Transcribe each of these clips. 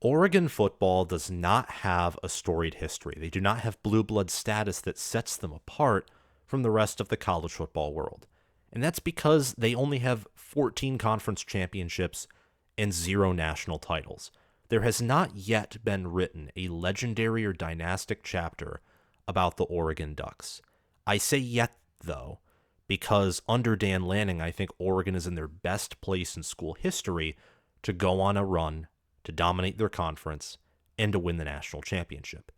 Oregon football does not have a storied history. They do not have blue blood status that sets them apart from the rest of the college football world. And that's because they only have 14 conference championships and 0 national titles. There has not yet been written a legendary or dynastic chapter about the Oregon Ducks. I say yet, though, because under Dan Lanning, I think Oregon is in their best place in school history to go on a run, to dominate their conference, and to win the national championship.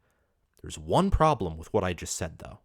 There's one problem with what I just said, though,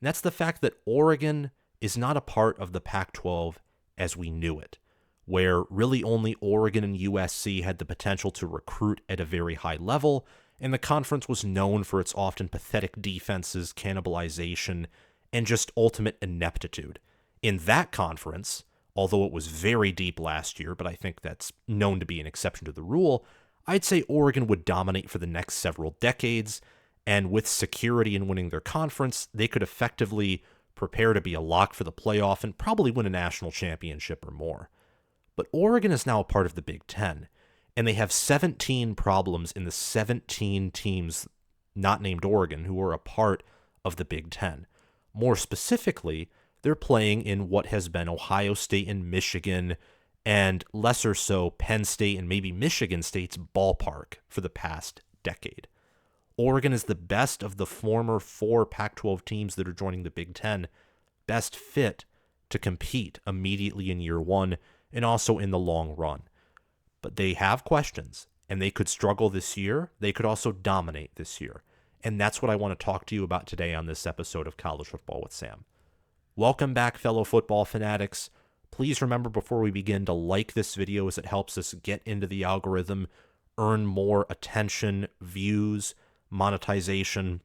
and that's the fact that Oregon is not a part of the Pac-12 as we knew it, where really only Oregon and USC had the potential to recruit at a very high level, and the conference was known for its often pathetic defenses, cannibalization, and just ultimate ineptitude. In that conference, although it was very deep last year, but I think that's known to be an exception to the rule, I'd say Oregon would dominate for the next several decades, and with security in winning their conference, they could effectively prepare to be a lock for the playoff and probably win a national championship or more. But Oregon is now a part of the Big Ten, and they have 17 problems in the 17 teams not named Oregon who are a part of the Big Ten. More specifically, they're playing in what has been Ohio State and Michigan, and lesser so Penn State and maybe Michigan State's ballpark for the past decade. Oregon is the best of the former 4 Pac-12 teams that are joining the Big Ten, best fit to compete immediately in year one and also in the long run. But they have questions, and they could struggle this year. They could also dominate this year. And that's what I want to talk to you about today on this episode of College Football with Sam. Welcome back, fellow football fanatics. Please remember before we begin to like this video as it helps us get into the algorithm, earn more attention, views, monetization,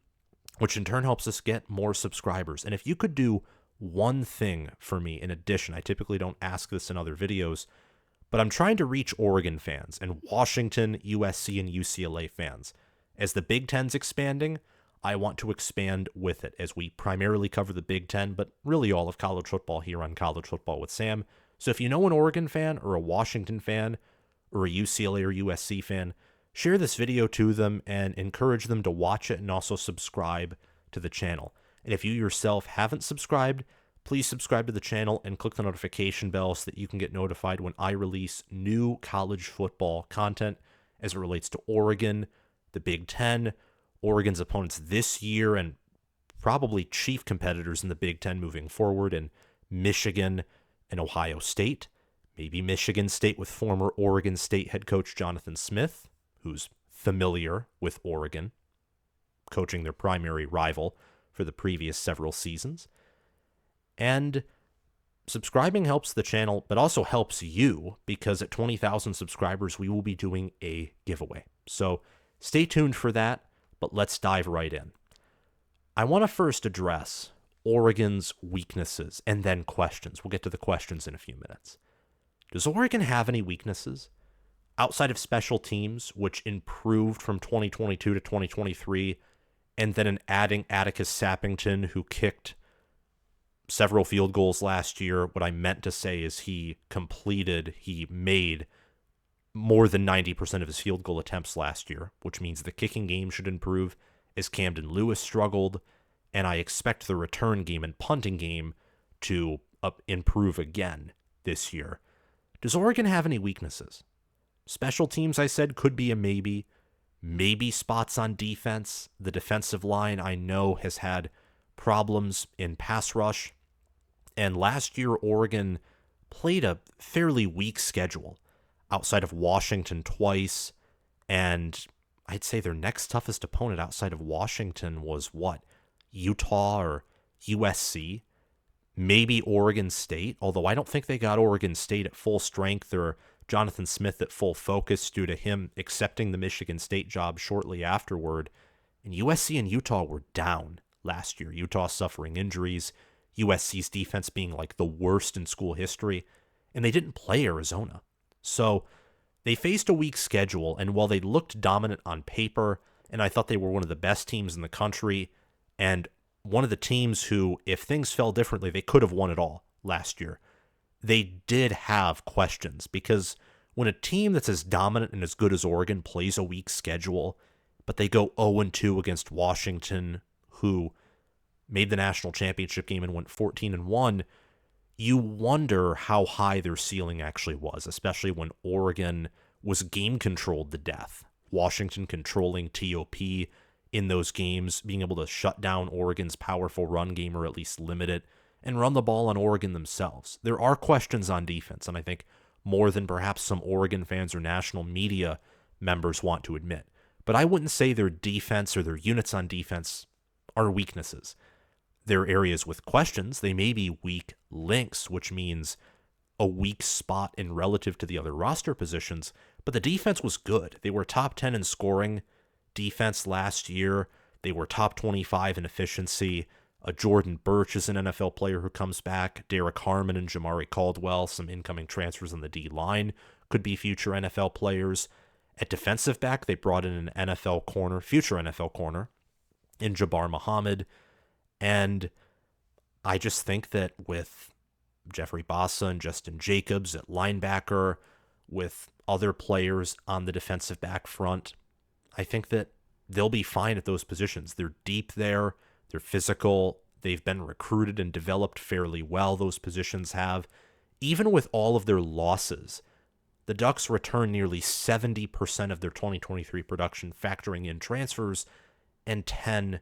which in turn helps us get more subscribers. And if you could do one thing for me in addition, I typically don't ask this in other videos, but I'm trying to reach Oregon fans and Washington, USC, and UCLA fans. As the Big Ten's expanding, I want to expand with it as we primarily cover the Big Ten, but really all of college football here on College Football with Sam. So if you know an Oregon fan or a Washington fan or a UCLA or USC fan, share this video to them and encourage them to watch it and also subscribe to the channel. And if you yourself haven't subscribed, please subscribe to the channel and click the notification bell so that you can get notified when I release new college football content as it relates to Oregon, the Big Ten, Oregon's opponents this year, and probably chief competitors in the Big Ten moving forward, in Michigan and Ohio State, maybe Michigan State with former Oregon State head coach Jonathan Smith, who's familiar with Oregon, coaching their primary rival for the previous several seasons. And subscribing helps the channel, but also helps you, because at 20,000 subscribers, we will be doing a giveaway. So stay tuned for that, but let's dive right in. I want to first address Oregon's weaknesses and then questions. We'll get to the questions in a few minutes. Does Oregon have any weaknesses? Outside of special teams, which improved from 2022 to 2023, and then in adding Atticus Sappington, who kicked several field goals last year. What I meant to say is he made more than 90% of his field goal attempts last year, which means the kicking game should improve as Camden Lewis struggled, and I expect the return game and punting game to improve again this year. Does Oregon have any weaknesses? Special teams, I said, could be a maybe. Maybe spots on defense. The defensive line, I know, has had problems in pass rush. And last year, Oregon played a fairly weak schedule outside of Washington twice. And I'd say their next toughest opponent outside of Washington was what? Utah or USC? Maybe Oregon State, although I don't think they got Oregon State at full strength or Jonathan Smith at full focus due to him accepting the Michigan State job shortly afterward. And USC and Utah were down last year. Utah suffering injuries, USC's defense being like the worst in school history, and they didn't play Arizona. So they faced a weak schedule, and while they looked dominant on paper, and I thought they were one of the best teams in the country, and one of the teams who, if things fell differently, they could have won it all last year, they did have questions, because when a team that's as dominant and as good as Oregon plays a weak schedule, but they go 0-2 against Washington, who made the national championship game and went 14-1, you wonder how high their ceiling actually was, especially when Oregon was game controlled to death. Washington controlling TOP in those games, being able to shut down Oregon's powerful run game or at least limit it, and run the ball on Oregon themselves. There are questions on defense, and I think more than perhaps some Oregon fans or national media members want to admit. But I wouldn't say their defense or their units on defense are weaknesses. They're areas with questions. They may be weak links, which means a weak spot in relative to the other roster positions, but the defense was good. They were top 10 in scoring defense last year. They were top 25 in efficiency. Jordan Birch is an NFL player who comes back. Derek Harmon and Jamari Caldwell, some incoming transfers on the D-line, could be future NFL players. At defensive back, they brought in an NFL corner, future NFL corner, in Jabbar Muhammad. And I just think that with Jeffrey Bassa and Justin Jacobs at linebacker, with other players on the defensive back front, I think that they'll be fine at those positions. They're deep there. They're physical. They've been recruited and developed fairly well, those positions have. Even with all of their losses, the Ducks return nearly 70% of their 2023 production, factoring in transfers, and 10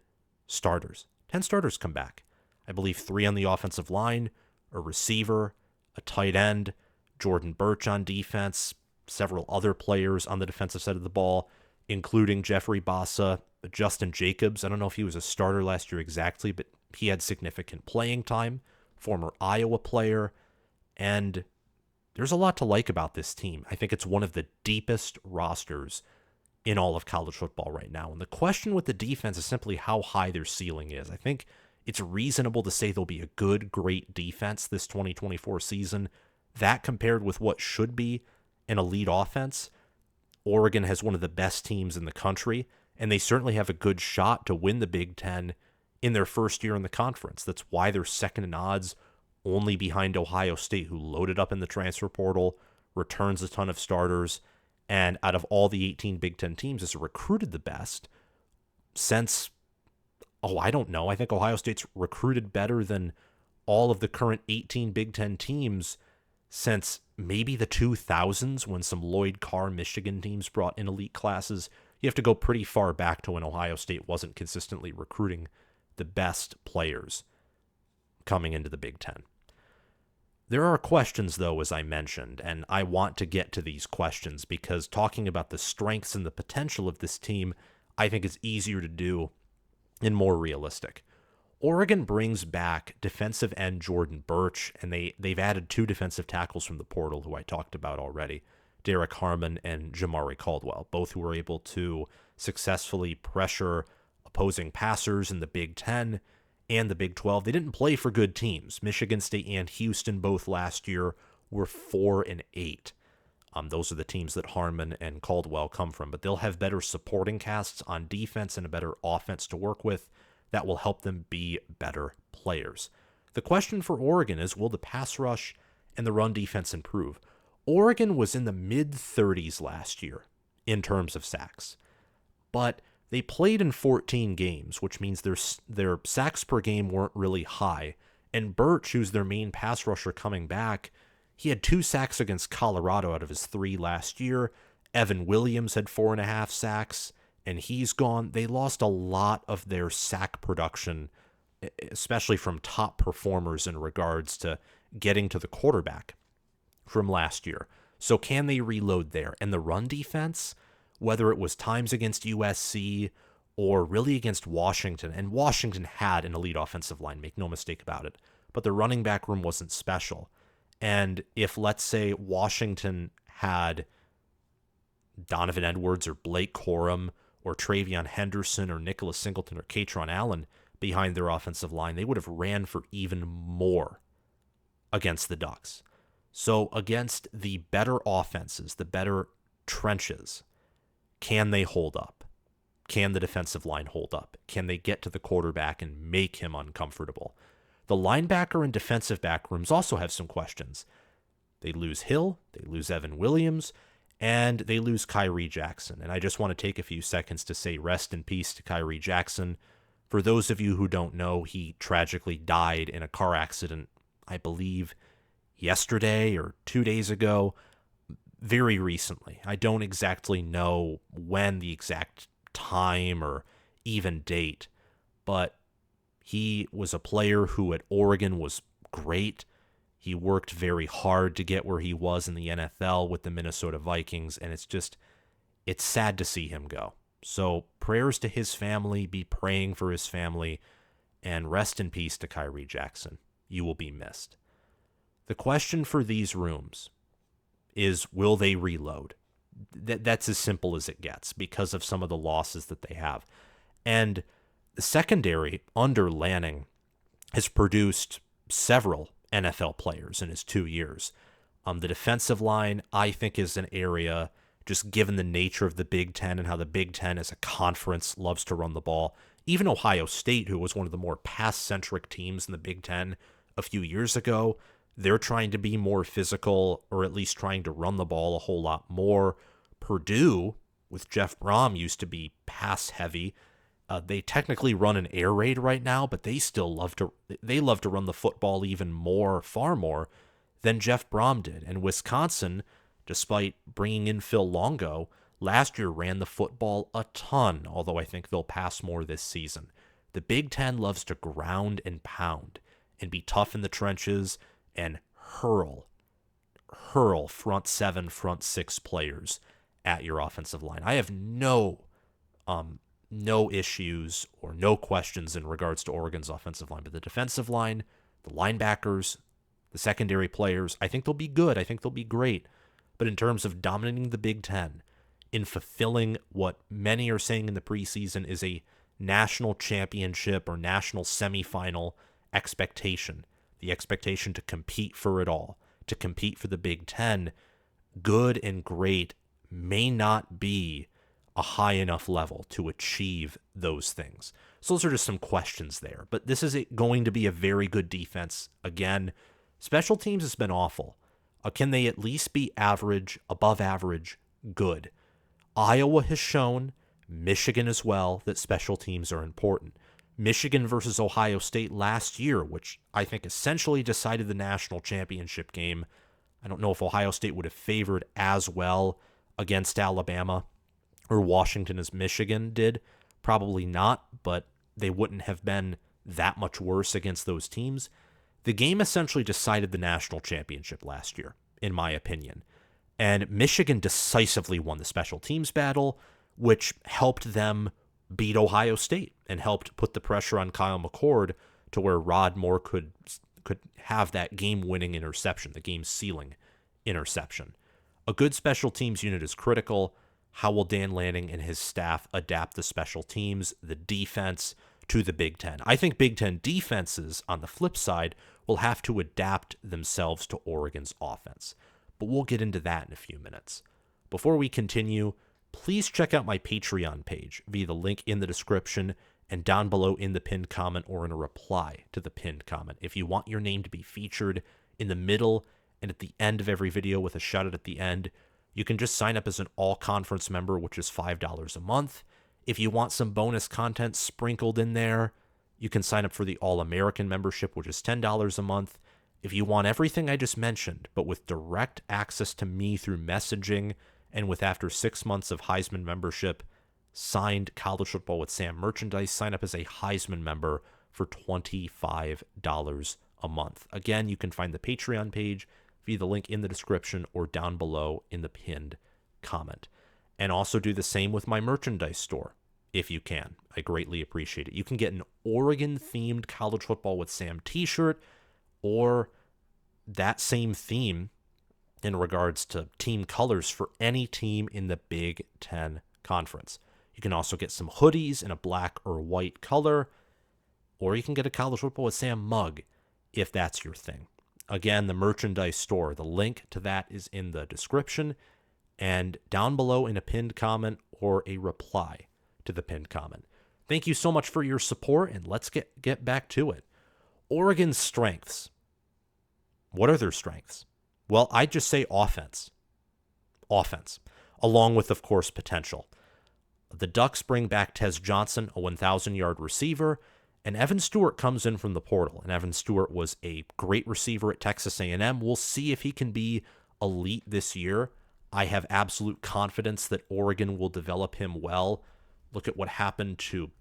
starters. 10 starters come back. I believe 3 on the offensive line, a receiver, a tight end, Jordan Birch on defense, several other players on the defensive side of the ball, including Jeffrey Bassa, Justin Jacobs. I don't know if he was a starter last year exactly, but he had significant playing time, former Iowa player, and there's a lot to like about this team. I think it's one of the deepest rosters in all of college football right now. And the question with the defense is simply how high their ceiling is. I think it's reasonable to say they'll be a good, great defense this 2024 season. That compared with what should be an elite offense, Oregon has one of the best teams in the country, and they certainly have a good shot to win the Big Ten in their first year in the conference. That's why they're second in odds, only behind Ohio State, who loaded up in the transfer portal, returns a ton of starters, and out of all the 18 Big Ten teams, has recruited the best since, I don't know. I think Ohio State's recruited better than all of the current 18 Big Ten teams since maybe the 2000s, when some Lloyd Carr Michigan teams brought in elite classes. You have to go pretty far back to when Ohio State wasn't consistently recruiting the best players coming into the Big Ten. There are questions, though, as I mentioned, and I want to get to these questions because talking about the strengths and the potential of this team, I think is easier to do and more realistic. Oregon brings back defensive end Jordan Birch, and they've added 2 defensive tackles from the portal who I talked about already, Derek Harmon and Jamari Caldwell, both who were able to successfully pressure opposing passers in the Big Ten and the Big 12. They didn't play for good teams. Michigan State and Houston both last year were 4-8. Those are the teams that Harmon and Caldwell come from, but they'll have better supporting casts on defense and a better offense to work with that will help them be better players. The question for Oregon is, will the pass rush and the run defense improve? Oregon was in the mid-30s last year in terms of sacks, but they played in 14 games, which means their sacks per game weren't really high. And Birch, who's their main pass rusher coming back, he had 2 sacks against Colorado out of his 3 last year. Evan Williams had 4.5 sacks, and he's gone. They lost a lot of their sack production, especially from top performers in regards to getting to the quarterback from last year. So can they reload there? And the run defense, whether it was times against USC or really against Washington, and Washington had an elite offensive line, make no mistake about it, but the running back room wasn't special. And if, let's say, Washington had Donovan Edwards or Blake Corum or Travion Henderson or Nicholas Singleton or Katron Allen behind their offensive line, they would have ran for even more against the Ducks. So against the better offenses, the better trenches, can they hold up? Can the defensive line hold up? Can they get to the quarterback and make him uncomfortable? The linebacker and defensive back rooms also have some questions. They lose Hill, they lose Evan Williams, and they lose Kyrie Jackson. And I just want to take a few seconds to say rest in peace to Kyrie Jackson. For those of you who don't know, he tragically died in a car accident, I believe, yesterday or 2 days ago, very recently. I don't exactly know when the exact time or even date, but he was a player who at Oregon was great. He worked very hard to get where he was in the NFL with the Minnesota Vikings, and it's sad to see him go. So prayers to his family, be praying for his family, and rest in peace to Kyrie Jackson. You will be missed. The question for these rooms is, will they reload? That's as simple as it gets because of some of the losses that they have. And the secondary under Lanning has produced several NFL players in his 2 years. The defensive line, I think, is an area, just given the nature of the Big Ten and how the Big Ten as a conference loves to run the ball. Even Ohio State, who was one of the more pass-centric teams in the Big Ten a few years ago, they're trying to be more physical, or at least trying to run the ball a whole lot more. Purdue, with Jeff Brom, used to be pass-heavy. They technically run an air raid right now, but they still love to run the football even more, far more, than Jeff Brom did. And Wisconsin, despite bringing in Phil Longo, last year ran the football a ton, although I think they'll pass more this season. The Big Ten loves to ground and pound and be tough in the trenches and hurl front seven, front six players at your offensive line. I have no issues or no questions in regards to Oregon's offensive line, but the defensive line, the linebackers, the secondary players, I think they'll be good. I think they'll be great. But in terms of dominating the Big Ten, in fulfilling what many are saying in the preseason is a national championship or national semifinal expectation, the expectation to compete for it all, to compete for the Big Ten, good and great may not be a high enough level to achieve those things. So those are just some questions there. But this is going to be a very good defense. Again, special teams has been awful. Can they at least be average, above average, good? Iowa has shown, Michigan as well, that special teams are important. Michigan versus Ohio State last year, which I think essentially decided the national championship game. I don't know if Ohio State would have favored as well against Alabama or Washington as Michigan did. Probably not, but they wouldn't have been that much worse against those teams. The game essentially decided the national championship last year, in my opinion. And Michigan decisively won the special teams battle, which helped them beat Ohio State and helped put the pressure on Kyle McCord to where Rod Moore could have that game-winning interception, the game-sealing interception. A good special teams unit is critical. How will Dan Lanning and his staff adapt the special teams, the defense, to the Big Ten? I think Big Ten defenses, on the flip side, will have to adapt themselves to Oregon's offense. But we'll get into that in a few minutes. Before we continue, please check out my Patreon page via the link in the description and down below in the pinned comment or in a reply to the pinned comment. If you want your name to be featured in the middle and at the end of every video with a shout out at the end, you can just sign up as an all-conference member, which is $5 a month. If you want some bonus content sprinkled in there, you can sign up for the All-American membership, which is $10 a month. If you want everything I just mentioned, but with direct access to me through messaging, and with after 6 months of Heisman membership, signed College Football with Sam merchandise, sign up as a Heisman member for $25 a month. Again, you can find the Patreon page via the link in the description or down below in the pinned comment. And also do the same with my merchandise store, if you can. I greatly appreciate it. You can get an Oregon-themed College Football with Sam t-shirt, or that same theme in regards to team colors for any team in the Big Ten Conference. You can also get some hoodies in a black or white color, or you can get a College Football with Sam mug if that's your thing. Again, the merchandise store, the link to that is in the description and down below in a pinned comment or a reply to the pinned comment. Thank you so much for your support, and let's get back to it. Oregon's strengths. What are their strengths? Well, I'd just say offense. Offense. along with, of course, potential. The Ducks bring back Tez Johnson, a 1,000-yard receiver, and Evan Stewart comes in from the portal. And Evan Stewart was a great receiver at Texas A&M. We'll see if he can be elite this year. I have absolute confidence that Oregon will develop him well. Look what happened to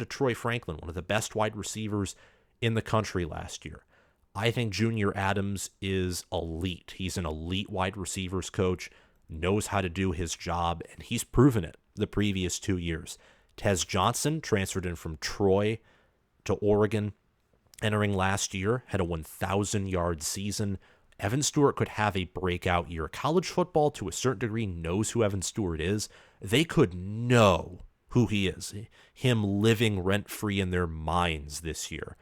Troy Franklin, one of the best wide receivers in the country last year. I think Junior Adams is elite. He's an elite wide receivers coach, knows how to do his job, and he's proven it the previous 2 years. Tez Johnson transferred in from Troy to Oregon, entering last year, had a 1,000-yard season. Evan Stewart could have a breakout year. College football, to a certain degree, knows who Evan Stewart is. They could know who he is, him living rent-free in their minds this year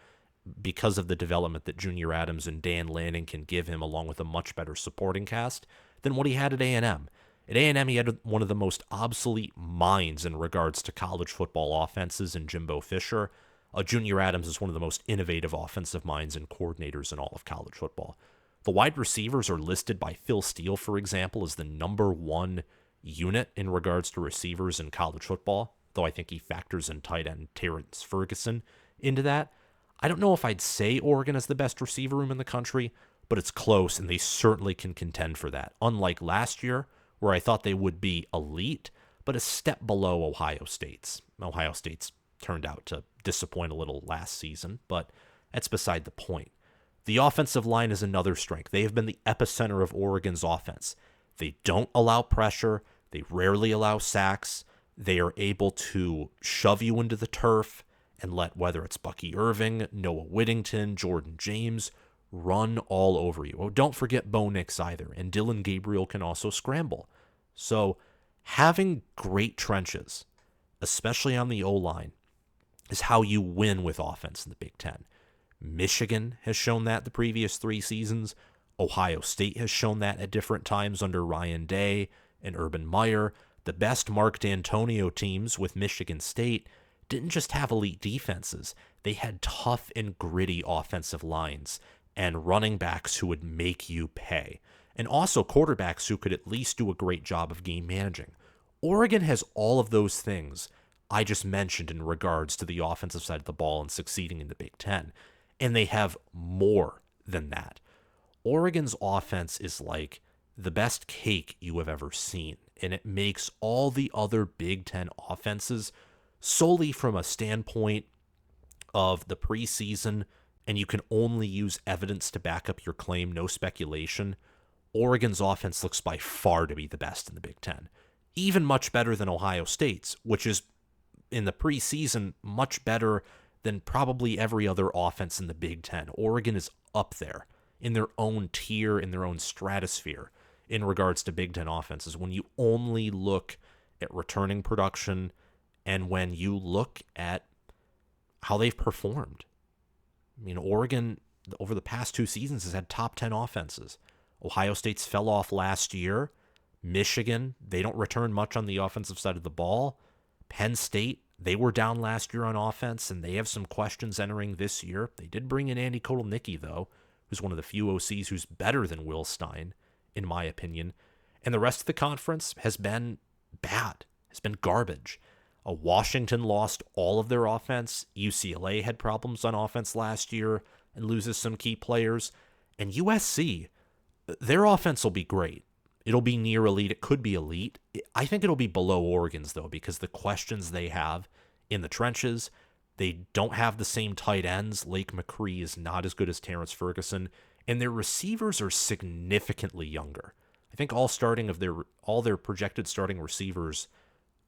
because of the development that Junior Adams and Dan Lanning can give him, along with a much better supporting cast than what he had at A&M. At A&M, he had one of the most obsolete minds in regards to college football offenses in Jimbo Fisher. Junior Adams is one of the most innovative offensive minds and coordinators in all of college football. The wide receivers are listed by Phil Steele, for example, as the number one unit in regards to receivers in college football, though I think he factors in tight end Terrence Ferguson into that. I don't know if I'd say Oregon is the best receiver room in the country, but it's close, and they certainly can contend for that. Unlike last year, where I thought they would be elite, but a step below Ohio State's. Ohio State's turned out to disappoint a little last season, but that's beside the point. The offensive line is another strength. They have been the epicenter of Oregon's offense. They don't allow pressure. They rarely allow sacks. They are able to shove you into the turf and let, whether it's Bucky Irving, Noah Whittington, Jordan James, run all over you. Oh, don't forget Bo Nix either, and Dillon Gabriel can also scramble. So having great trenches, especially on the O-line, is how you win with offense in the Big Ten. Michigan has shown that the previous 3 seasons. Ohio State has shown that at different times under Ryan Day and Urban Meyer. The best Mark D'Antonio teams with Michigan State didn't just have elite defenses. They had tough and gritty offensive lines and running backs who would make you pay. And also quarterbacks who could at least do a great job of game managing. Oregon has all of those things I just mentioned in regards to the offensive side of the ball and succeeding in the Big Ten. And they have more than that. Oregon's offense is like the best cake you have ever seen. And it makes all the other Big Ten offenses solely from a standpoint of the preseason, and you can only use evidence to back up your claim, no speculation. Oregon's offense looks by far to be the best in the Big Ten. Even much better than Ohio State's, which is in the preseason much better than probably every other offense in the Big Ten. Oregon is up there in their own tier, in their own stratosphere in regards to Big Ten offenses. When you only look at returning production and when you look at how they've performed. I mean, Oregon, over the past 2 seasons, has had top 10 offenses. Ohio State's fell off last year. Michigan, they don't return much on the offensive side of the ball. Penn State, they were down last year on offense, and they have some questions entering this year. They did bring in Andy Kotelnicki, though, who's one of the few OCs who's better than Will Stein, in my opinion. And the rest of the conference has been bad, has been garbage. Washington lost all of their offense. UCLA had problems on offense last year and loses some key players. And USC, their offense will be great. It'll be near elite. It could be elite. I think it'll be below Oregon's, though, because the questions they have in the trenches, they don't have the same tight ends. Lake McCree is not as good as Terrence Ferguson, and their receivers are significantly younger. I think all their projected starting receivers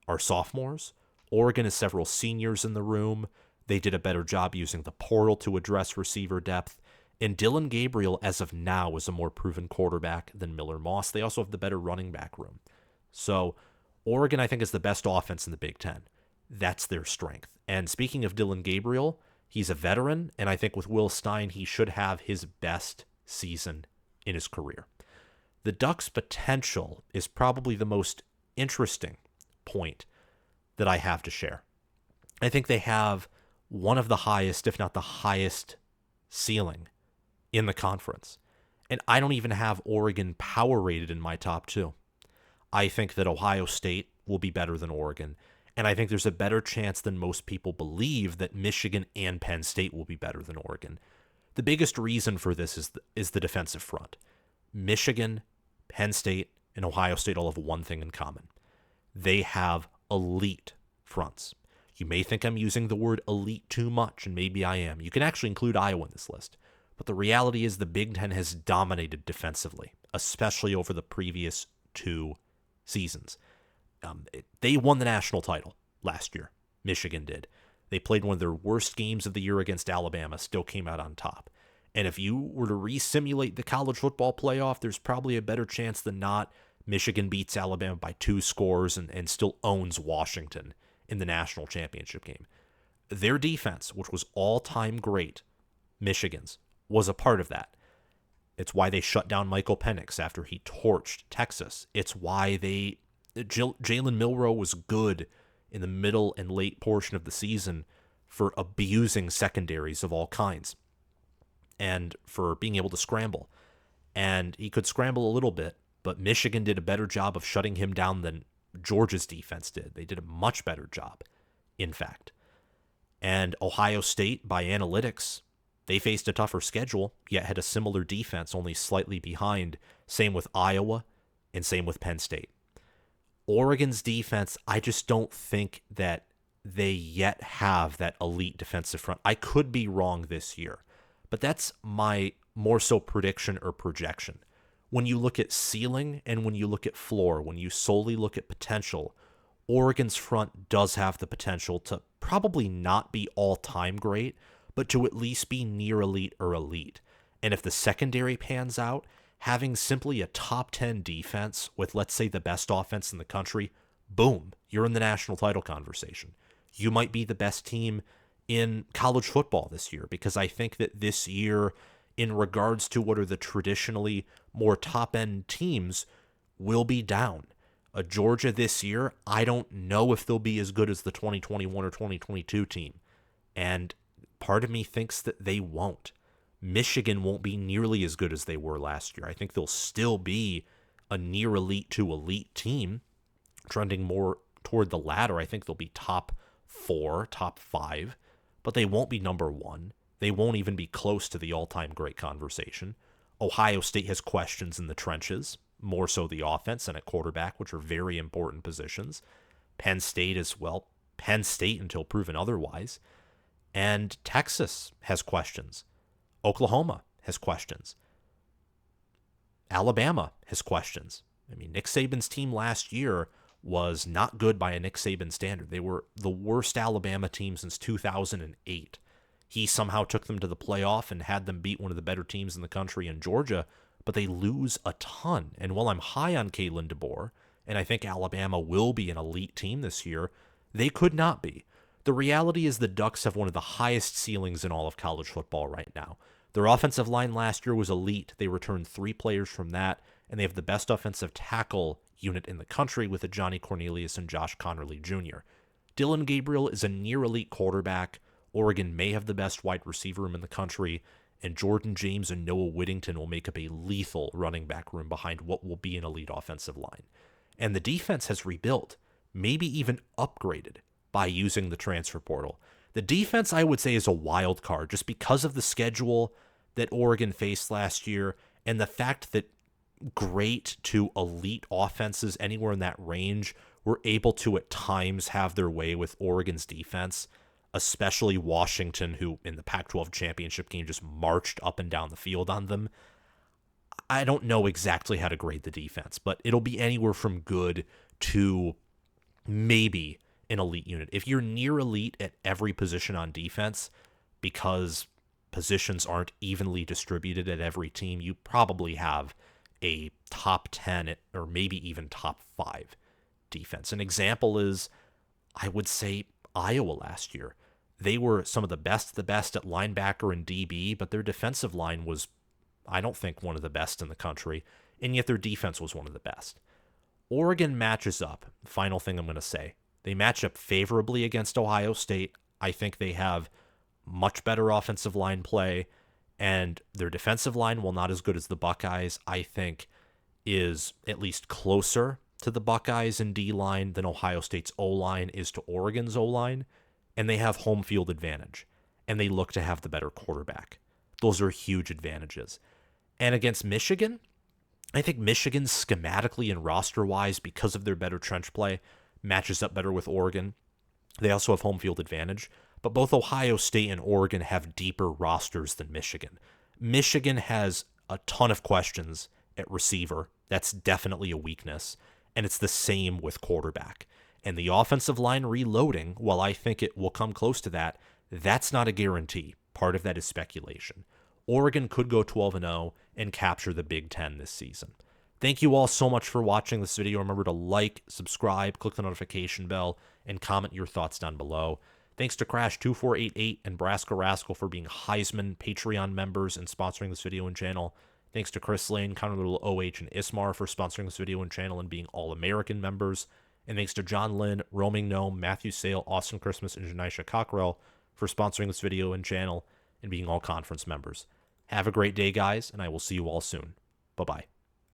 are sophomores. Oregon has several seniors in the room. They did a better job using the portal to address receiver depth. And Dillon Gabriel, as of now, is a more proven quarterback than Miller Moss. They also have the better running back room. So Oregon, I think, is the best offense in the Big Ten. That's their strength. And speaking of Dillon Gabriel, he's a veteran, and I think with Will Stein, he should have his best season in his career. The Ducks' potential is probably the most interesting point that I have to share. I think they have one of the highest, if not the highest, ceiling in the conference. And I don't even have Oregon power rated in my top 2. I think that Ohio State will be better than Oregon. And I think there's a better chance than most people believe that Michigan and Penn State will be better than Oregon. The biggest reason for this is the defensive front. Michigan, Penn State, and Ohio State all have one thing in common. They have elite fronts. You may think I'm using the word elite too much, and maybe I am. You can actually include Iowa in this list. But the reality is the Big Ten has dominated defensively, especially over the previous 2 seasons. They won the national title last year. Michigan did. They played one of their worst games of the year against Alabama, still came out on top. And if you were to re-simulate the college football playoff, there's probably a better chance than not Michigan beats Alabama by 2 scores and still owns Washington in the national championship game. Their defense, which was all-time great, Michigan's, was a part of that. It's why they shut down Michael Penix after he torched Texas. It's why Jalen Milroe was good in the middle and late portion of the season for abusing secondaries of all kinds and for being able to scramble. And he could scramble a little bit, but Michigan did a better job of shutting him down than Georgia's defense did. They did a much better job, in fact. And Ohio State, by analytics, they faced a tougher schedule, yet had a similar defense, only slightly behind. Same with Iowa, and same with Penn State. Oregon's defense, I just don't think that they yet have that elite defensive front. I could be wrong this year, but that's my more so prediction or projection. When you look at ceiling and when you look at floor, when you solely look at potential, Oregon's front does have the potential to probably not be all-time great, but to at least be near elite or elite. And if the secondary pans out, having simply a top 10 defense with, let's say, the best offense in the country, boom, you're in the national title conversation. You might be the best team in college football this year, because I think that this year, in regards to what are the traditionally more top-end teams, will be down. Georgia this year, I don't know if they'll be as good as the 2021 or 2022 team. And part of me thinks that they won't. Michigan won't be nearly as good as they were last year. I think they'll still be a near elite to elite team, trending more toward the latter. I think they'll be top 4, top 5, but they won't be number 1. They won't even be close to the all-time great conversation. Ohio State has questions in the trenches, more so the offense and at quarterback, which are very important positions. Penn State as well. Penn State until proven otherwise. And Texas has questions. Oklahoma has questions. Alabama has questions. I mean, Nick Saban's team last year was not good by a Nick Saban standard. They were the worst Alabama team since 2008. He somehow took them to the playoff and had them beat one of the better teams in the country in Georgia, but they lose a ton. And while I'm high on Kalen DeBoer, and I think Alabama will be an elite team this year, they could not be. The reality is the Ducks have one of the highest ceilings in all of college football right now. Their offensive line last year was elite. They returned 3 players from that, and they have the best offensive tackle unit in the country with a Johnny Cornelius and Josh Connerly Jr. Dillon Gabriel is a near-elite quarterback. Oregon may have the best wide receiver room in the country, and Jordan James and Noah Whittington will make up a lethal running back room behind what will be an elite offensive line. And the defense has rebuilt, maybe even upgraded, by using the transfer portal. The defense, I would say, is a wild card just because of the schedule that Oregon faced last year and the fact that great to elite offenses anywhere in that range were able to at times have their way with Oregon's defense, especially Washington, who in the Pac-12 championship game just marched up and down the field on them. I don't know exactly how to grade the defense, but it'll be anywhere from good to maybe an elite unit. If you're near elite at every position on defense, because positions aren't evenly distributed at every team, you probably have a top 10 or maybe even top 5 defense. An example is, I would say, Iowa last year. They were some of the best at linebacker and DB, but their defensive line was, I don't think, one of the best in the country, and yet their defense was one of the best. Oregon matches up. Final thing I'm going to say. They match up favorably against Ohio State. I think they have much better offensive line play, and their defensive line, while not as good as the Buckeyes, I think is at least closer to the Buckeyes in D-line than Ohio State's O-line is to Oregon's O-line, and they have home field advantage, and they look to have the better quarterback. Those are huge advantages. And against Michigan, I think Michigan schematically and roster-wise, because of their better trench play, matches up better with Oregon. They also have home field advantage, but both Ohio State and Oregon have deeper rosters than Michigan. Michigan has a ton of questions at receiver. That's definitely a weakness, and it's the same with quarterback. And the offensive line reloading, while I think it will come close to that, that's not a guarantee. Part of that is speculation. Oregon could go 12-0 and capture the Big Ten this season. Thank you all so much for watching this video. Remember to like, subscribe, click the notification bell, and comment your thoughts down below. Thanks to Crash2488 and Braska Rascal for being Heisman Patreon members and sponsoring this video and channel. Thanks to Chris Lane, Connor Little OH, and Ismar for sponsoring this video and channel and being All-American members. And thanks to John Lynn, Roaming Gnome, Matthew Sale, Austin Christmas, and Janisha Cockrell for sponsoring this video and channel and being all conference members. Have a great day, guys, and I will see you all soon. Bye-bye.